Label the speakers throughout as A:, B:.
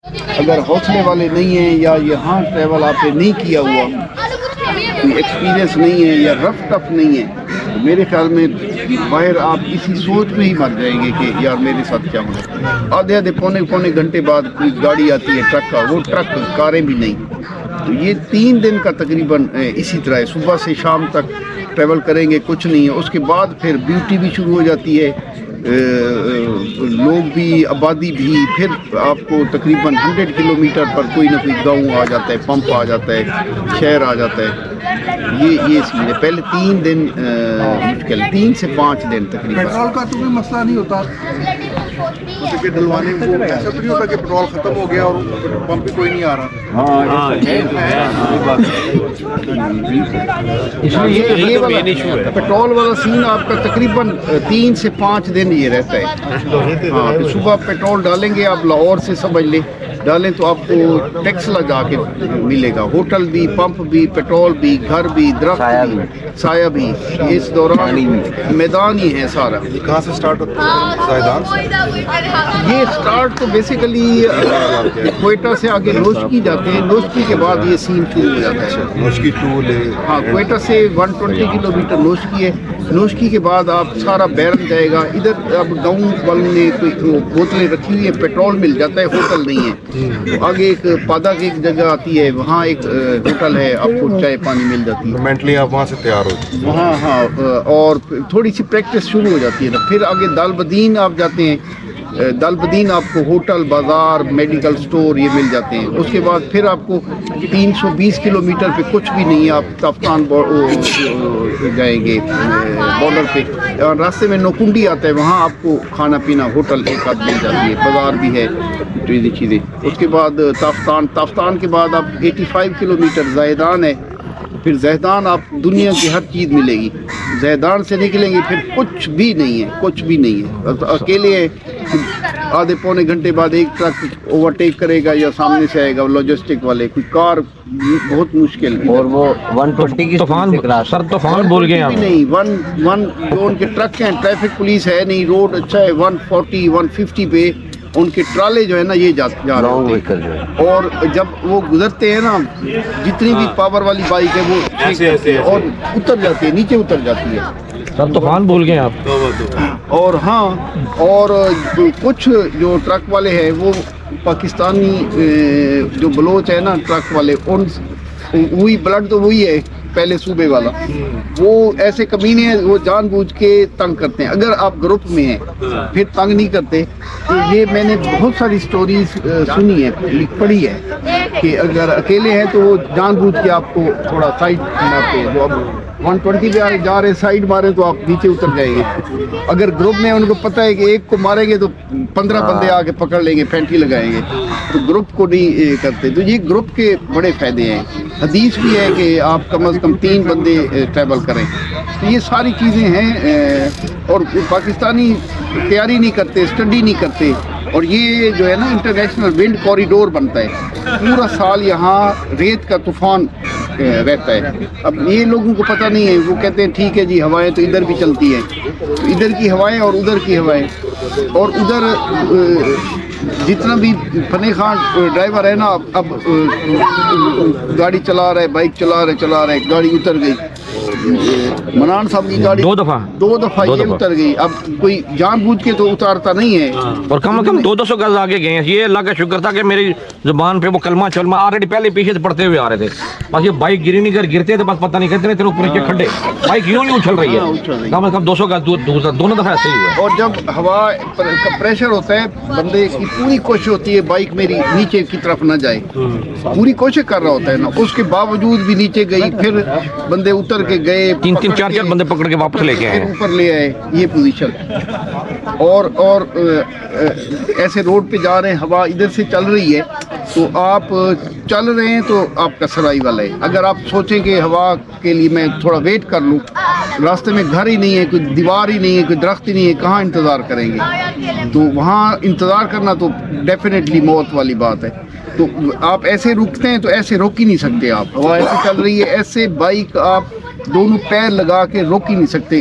A: اگر حوصلے والے نہیں ہیں یا یہاں ٹریول آپ نے نہیں کیا ہوا، کوئی ایکسپیرینس نہیں ہے یا رف ٹف نہیں ہے، تو میرے خیال میں باہر آپ اسی سوچ میں ہی مر جائیں گے کہ یار میرے ساتھ کیا ہوگا۔ آدھے پونے گھنٹے بعد کوئی گاڑی آتی ہے ٹرک کا، وہ ٹرک کاریں بھی نہیں۔ تو یہ 3 دن کا تقریباً اسی طرح ہے، صبح سے شام تک ٹریول کریں گے، کچھ نہیں ہے۔ اس کے بعد پھر بیوٹی بھی شروع ہو جاتی ہے، لوگ بھی، آبادی بھی، پھر آپ کو تقریباً 100 کلومیٹر پر کوئی نہ کوئی گاؤں آ جاتا ہے، پمپ آ جاتا ہے، شہر آ جاتا ہے۔ یہ سین ہے۔ پہلے 3 دن مشکل، 3 سے 5 دن تقریباً۔
B: پیٹرول کا تو کوئی مسئلہ نہیں ہوتا کہ ڈلوانے میں ایسا تو نہیں ہوتا کہ پیٹرول ختم ہو گیا اور پمپ پہ کوئی نہیں آ رہا؟
A: یہ والا پیٹرول والا سین آپ کا تقریباً 3 سے 5 دن یہ رہتا ہے۔ ہاں، کہ صبح پیٹرول ڈالیں گے آپ، لاہور سے سمجھ لیں ڈالیں تو آپ کو ٹیکس لگا کے ملے گا، ہوٹل بھی، پمپ بھی، پیٹرول بھی، گھر بھی، درخت بھی، سایہ بھی۔ اس دوران میدان ہی ہے سارا۔
B: کہاں سے سٹارٹ ہوتا ہے زائدان سے؟
A: یہ سٹارٹ تو بیسیکلی کوئٹہ سے آگے نوشکی جاتے ہیں، نوشکی کے بعد یہ سین شروع ہو جاتا ہے۔
B: نوشکی ٹول ہے،
A: ہاں، کوئٹہ سے 120 کلومیٹر نوشکی ہے۔ نوشکی کے بعد آپ سارا بیرن جائے گا۔ ادھر اب گاؤں والوں نے کوئی بوتلیں رکھی ہوئی ہیں، پیٹرول مل جاتا ہے، ہوٹل نہیں ہے۔ تو آگے ایک پادا کی ایک جگہ آتی ہے، وہاں ایک ہوٹل ہے، آپ کو چائے پانی مل جاتی ہے
B: مینٹلی آپ وہاں سے تیار ہو
A: وہاں۔ ہاں، اور تھوڑی سی پریکٹس شروع ہو جاتی ہے۔ پھر آگے دال بدین آپ جاتے ہیں، دال بدین آپ کو ہوٹل، بازار، میڈیکل سٹور یہ مل جاتے ہیں۔ اس کے بعد پھر آپ کو 320 کلومیٹر پہ کچھ بھی نہیں ہے، آپ تافتان جائیں گے بارڈر پہ۔ اور راستے میں نوکنڈی آتا ہے، وہاں آپ کو کھانا پینا ہوٹل ایک آدھ مل جاتی ہے، بازار بھی ہے، چیزیں۔ اس کے بعد تافتان کے بعد آپ 85 کلومیٹر زیدان ہے۔ پھر زیدان آپ دنیا کی ہر چیز ملے گی۔ زیدان سے نکلیں گے پھر کچھ بھی نہیں ہے، کچھ بھی نہیں ہے، اکیلے ہیں۔ آدھے پونے گھنٹے بعد ایک ٹرک اوورٹیک کرے گا یا سامنے سے آئے گا لاجسٹک والے، کوئی کار بہت مشکل۔
C: اور وہ 120 کی طوفان بول گئے آپ
A: نہیں، ون جو ان کے ٹرک ہیں، ٹریفک پولیس ہے نہیں، روڈ اچھا ہے، 140 150 پہ ان کے ٹرالے جو ہے نا یہ جا رہے ہوتے ہیں۔ اور جب وہ گزرتے ہیں نا، جتنی بھی پاور والی بائک ہے وہ اور اتر جاتی ہے، نیچے اتر جاتی ہے۔
C: سر طوفان بول گئے آپ۔
A: اور ہاں، اور کچھ جو ٹرک والے ہیں وہ پاکستانی جو بلوچ ہے نا ٹرک والے، ان وہی بلڈ تو وہی ہے پہلے صوبے والا، وہ ایسے کمینے ہیں، وہ جان بوجھ کے تنگ کرتے ہیں۔ اگر آپ گروپ میں ہیں پھر تنگ نہیں کرتے۔ تو یہ میں نے بہت ساری سٹوریز سنی ہے، پڑھی ہے کہ اگر اکیلے ہیں تو وہ جان بوجھ کے آپ کو تھوڑا سائڈ مارتے ہیں۔ جو اب 120 پہ جا رہے سائڈ مارے تو آپ نیچے اتر جائیں گے۔ اگر گروپ میں ان کو پتہ ہے کہ ایک کو ماریں گے تو 15 بندے آ کے پکڑ لیں گے، پینٹی لگائیں گے، تو گروپ کو نہیں کرتے۔ تو یہ گروپ کے بڑے فائدے ہیں۔ حدیث بھی ہے کہ آپ کم از کم 3 بندے ٹریول کریں۔ تو یہ ساری چیزیں ہیں، اور پاکستانی تیاری نہیں کرتے، اسٹڈی نہیں کرتے۔ اور یہ جو ہے نا انٹرنیشنل ونڈ کوریڈور بنتا ہے، پورا سال یہاں ریت کا طوفان رہتا ہے۔ اب یہ لوگوں کو پتہ نہیں ہے، وہ کہتے ہیں ٹھیک ہے جی ہوائیں تو ادھر بھی چلتی ہیں، ادھر کی ہوائیں اور ادھر کی ہوائیں، اور ادھر جتنا بھی فنی خان ڈرائیور ہے نا، اب گاڑی چلا رہا ہے، بائک چلا رہے، گاڑی اتر گئی۔ منان صاحب کی گاڑی 2 دفعہ یہ اتر گئی۔ اب کوئی جان بوجھ کے تو اتارتا نہیں ہے،
C: اور کم از کم 200 گز آگے گئے ہیں۔ یہ اللہ کا شکر تھا کہ میری زبان پہ وہ کلمہ چلمہ آلریڈی پہلے پیچھے سے پڑھتے ہوئے آ رہے تھے۔ بس یہ بائک گری نہیں کر گرتے تھے، بس پتہ نہیں کتنے تھے اوپر کے کھڈے، بائک یوں نہیں اچھل رہی ہے۔ کم از کم 200 گز دونوں دفعہ ایسے ہی ہوا۔
A: اور جب ہوا کا پریشر ہوتا ہے، بندے کی پوری کوشش ہوتی ہے بائک میری نیچے کی طرف نہ جائے، پوری کوشش کر رہا ہوتا ہے نا، اس کے باوجود بھی نیچے گئی۔ پھر بندے اتر کے گئے،
C: 3-4 بندے پکڑ کے واپس لے کے آئے،
A: اوپر لے آئے، یہ پوزیشن۔ اور ایسے روڈ پہ جا رہے ہیں، ہوا ادھر سے چل رہی ہے، تو آپ چل رہے ہیں تو آپ کا سرائیول ہے۔ اگر آپ سوچیں کہ ہوا کے لیے میں تھوڑا ویٹ کر لوں، راستے میں گھر ہی نہیں ہے، کوئی دیوار ہی نہیں ہے، کوئی درخت ہی نہیں ہے، کہاں انتظار کریں گے؟ تو وہاں انتظار کرنا تو ڈیفینیٹلی موت والی بات ہے۔ تو آپ ایسے رکتے ہیں تو ایسے روک ہی نہیں سکتے آپ، ہوا ایسے چل رہی ہے، ایسے بائک آپ دونوں پیر لگا کے روک ہی نہیں سکتے۔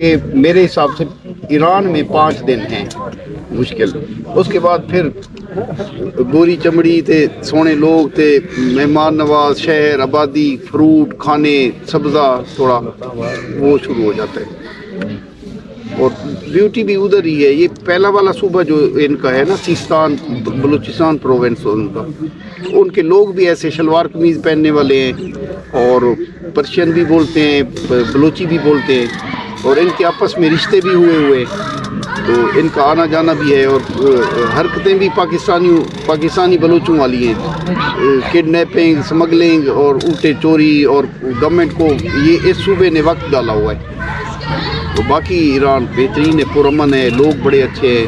A: کہ میرے حساب سے ایران میں 5 دن ہیں مشکل، اس کے بعد پھر گوری چمڑی تے سونے لوگ تے مہمان نواز، شہر آبادی، فروٹ کھانے، سبزہ تھوڑا وہ شروع ہو جاتا ہے، اور بیوٹی بھی ادھر ہی ہے۔ یہ پہلا والا صوبہ جو ان کا ہے نا، سیستان بلوچستان پروونس، ان کا ان کے لوگ بھی ایسے شلوار قمیض پہننے والے ہیں، اور پرشین بھی بولتے ہیں، بلوچی بھی بولتے ہیں، اور ان کے آپس میں رشتے بھی ہوئے تو ان کا آنا جانا بھی ہے، اور حرکتیں بھی پاکستانی بلوچوں والی ہیں، کڈنیپنگ، سمگلنگ اور اونٹے چوری، اور گورنمنٹ کو یہ اس صوبے نے وقت ڈالا ہوا ہے۔ تو باقی ایران بہترین ہے، پرامن ہے، لوگ بڑے اچھے ہیں،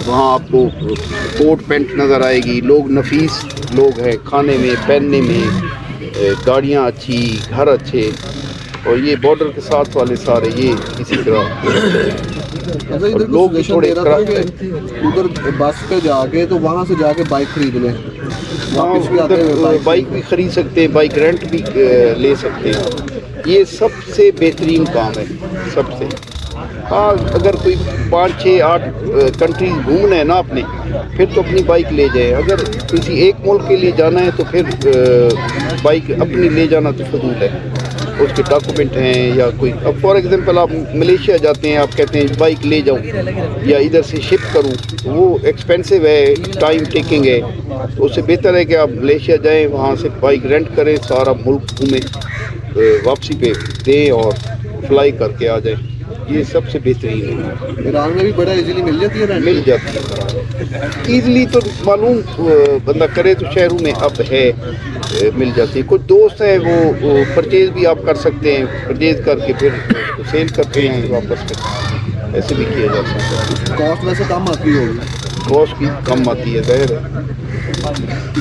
A: وہاں آپ کو کوٹ پینٹ نظر آئے گی، لوگ نفیس لوگ ہیں، کھانے میں، پہننے میں، گاڑیاں اچھی، گھر اچھے، اور یہ بارڈر کے ساتھ والے سارے یہ اسی طرح لوگ بھی تھوڑے
B: ادھر بس پہ جا کے تو وہاں سے جا کے بائک خرید لیں، واپس بھی آتے ہوئے
A: بائک بھی خرید سکتے ہیں، بائک رینٹ بھی لے سکتے ہیں، یہ سب سے بہترین کام ہے سب سے۔ ہاں اگر کوئی 5 6 8 کنٹریز گھومنا ہے نا اپنے، پھر تو اپنی بائک لے جائے، اگر کسی ایک ملک کے لیے جانا ہے تو پھر بائک اپنی لے جانا تو فضول ہے، اس کے ڈاکومنٹ ہیں یا کوئی، اب فار ایگزامپل آپ ملیشیا جاتے ہیں، آپ کہتے ہیں بائک لے جاؤں یا ادھر سے شپ کروں، وہ ایکسپینسو ہے، ٹائم ٹیکنگ ہے، تو اس سے بہتر ہے کہ آپ ملیشیا جائیں، وہاں سے بائک رینٹ کریں، سارا ملک گھومیں، واپسی پہ دیں اور فلائی کر کے آ جائیں، یہ سب سے بہترین ہے۔
B: ایران میں بھی بڑا ایزیلی مل جاتی ہے،
A: مل جاتی ہے ایزلی، تو معلوم بندہ کرے تو شہروں میں اب ہے، مل جاتی ہے۔ کچھ دوست ہیں وہ پرچیز بھی آپ کر سکتے ہیں، پرچیز کر کے پھر سیل کرتے ہیں واپس پہ، ایسے بھی کیا جا سکتا ہے۔
B: کاسٹ ویسے کم آتی ہوگی،
A: کاسٹ بھی کم آتی ہے، ظاہر ہے،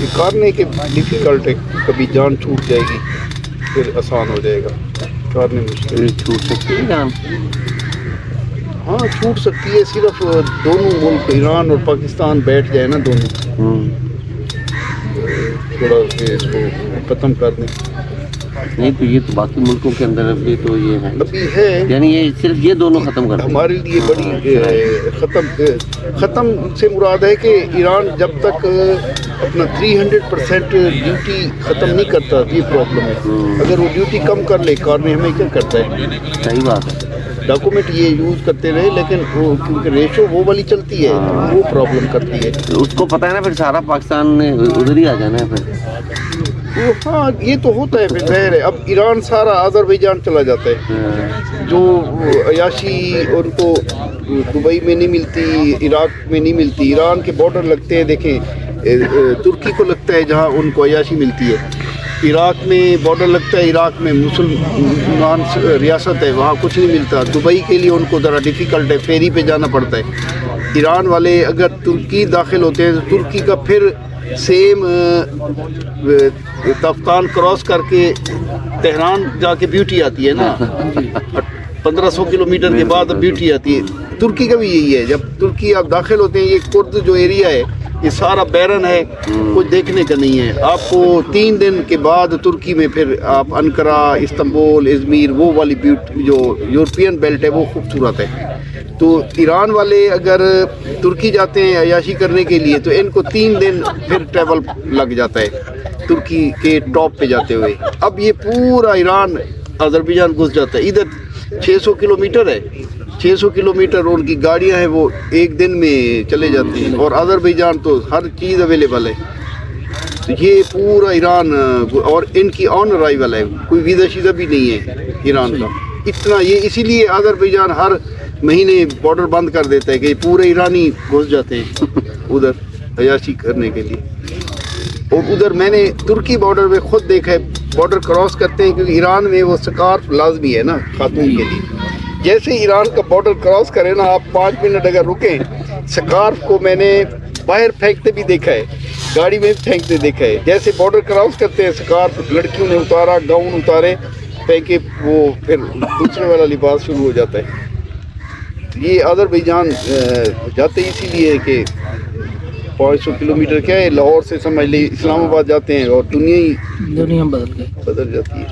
A: یہ کرنے کے ڈیفیکلٹ ہے، کبھی جان چھوٹ جائے گی پھر آسان ہو جائے گا، کرنے مشکل
D: چھوٹ سکتی ہے جان؟
A: ہاں چھوٹ سکتی ہے، صرف دونوں ملک ایران اور پاکستان بیٹھ جائے نا دونوں، تھوڑا اس کو ختم کر دیں۔
D: نہیں تو یہ تو باقی ملکوں کے اندر ابھی تو یہ ہے،
A: ابھی ہے،
D: یعنی یہ صرف یہ دونوں ختم کر دیں۔
A: ہمارے لیے بڑی ختم سے مراد ہے کہ ایران جب تک اپنا 300% ڈیوٹی ختم نہیں کرتا، یہ پرابلم ہے۔ اگر وہ ڈیوٹی کم کر لے، کارنے ہمیں کیا کرتا ہے،
D: صحیح بات ہے،
A: ڈاکومنٹ یہ یوز کرتے رہے، لیکن وہ کیونکہ ریشو وہ والی چلتی ہے وہ پرابلم کرتی ہے۔
D: اس کو پتہ ہے نا، پھر سارا پاکستان نے ادھر ہی آ جانا ہے پھر۔
A: ہاں یہ تو ہوتا ہے، پھر ظاہر ہے، اب ایران سارا آذربائیجان چلا جاتا ہے، جو عیاشی ان کو دبئی میں نہیں ملتی، عراق میں نہیں ملتی، ایران کے بارڈر لگتے ہیں، دیکھیں ترکی کو لگتا ہے جہاں ان کو عیاشی ملتی ہے، عراق میں بارڈر لگتا ہے، عراق میں مسلمان ریاست ہے، وہاں کچھ نہیں ملتا، دبئی کے لیے ان کو ذرا ڈیفیکلٹ ہے، فیری پہ جانا پڑتا ہے۔ ایران والے اگر ترکی داخل ہوتے ہیں تو ترکی کا پھر سیم تفتان کراس کر کے تہران جا کے بیوٹی آتی ہے نا، 1500 کلومیٹر کے بعد بیوٹی آتی ہے۔ ترکی کا بھی یہی ہے، جب ترکی آپ داخل ہوتے ہیں، یہ کرد جو ایریا ہے یہ سارا بیرن ہے، کچھ دیکھنے کا نہیں ہے، آپ کو 3 دن کے بعد ترکی میں پھر آپ انقرہ، استنبول، ازمیر، وہ والی بیوٹی جو یورپین بیلٹ ہے وہ خوبصورت ہے۔ تو ایران والے اگر ترکی جاتے ہیں عیاشی کرنے کے لیے تو ان کو 3 دن پھر ٹریول لگ جاتا ہے ترکی کے ٹاپ پہ جاتے ہوئے۔ اب یہ پورا ایران آذربائیجان گھس جاتا ہے، ادھر 600 کلومیٹر ہے، 600 کلومیٹر ان کی گاڑیاں ہیں وہ ایک دن میں چلے جاتی ہیں، اور آذربائیجان تو ہر چیز اویلیبل ہے، تو یہ پورا ایران، اور ان کی آن ارائیول ہے، کوئی ویزا شیزا بھی نہیں ہے ایران کا اتنا، یہ اسی لیے آذربائیجان ہر مہینے بارڈر بند کر دیتا ہے کہ پورے ایرانی گھس جاتے ہیں ادھر عیاشی کرنے کے لیے۔ اور ادھر میں نے ترکی بارڈر میں خود دیکھا ہے، بارڈر کراس کرتے ہیں کیونکہ ایران میں وہ سکارف لازمی ہے نا خاتون کے لیے، جیسے ایران کا بارڈر کراس کرے نا آپ 5 منٹ اگر رکیں، سکارف کو میں نے باہر پھینکتے بھی دیکھا ہے، گاڑی میں بھی پھینکتے دیکھا ہے، جیسے بارڈر کراس کرتے ہیں سکارف لڑکیوں نے اتارا، گاؤن اتارے پھینکے، وہ پھر دوسرے والا لباس شروع ہو جاتا ہے۔ یہ آذربائیجان جاتے اسی لیے کہ 500 کلومیٹر کیا ہے، لاہور سے سمجھ لی اسلام آباد جاتے ہیں اور دنیا ہی
E: بدل گئی،
A: بدل جاتی ہے۔